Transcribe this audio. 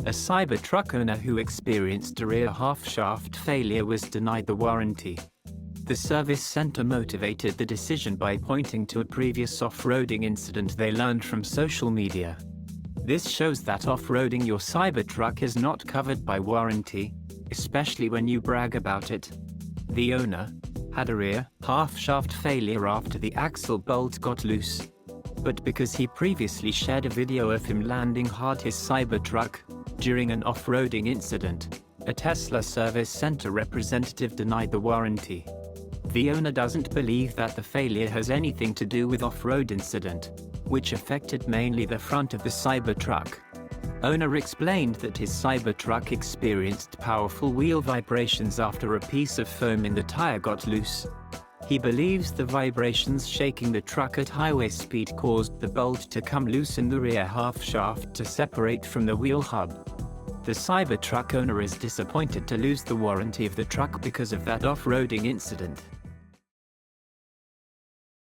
A Cybertruck owner who experienced a rear half-shaft failure was denied the warranty. The service center motivated the decision by pointing to a previous off-roading incident they learned from social media. This shows that off-roading your Cybertruck is not covered by warranty, especially when you brag about it. The owner had a rear half-shaft failure after the axle bolt got loose. But because he previously shared a video of him landing hard his Cybertruck during an off-roading incident, a Tesla service center representative denied the warranty. The owner doesn't believe that the failure has anything to do with off-road incident, which affected mainly the front of the Cybertruck. Owner explained that his Cybertruck experienced powerful wheel vibrations after a piece of foam in the tire got loose. He believes the vibrations shaking the truck at highway speed caused the bolt to come loose in the rear half shaft to separate from the wheel hub. The Cybertruck owner is disappointed to lose the warranty of the truck because of that off-roading incident.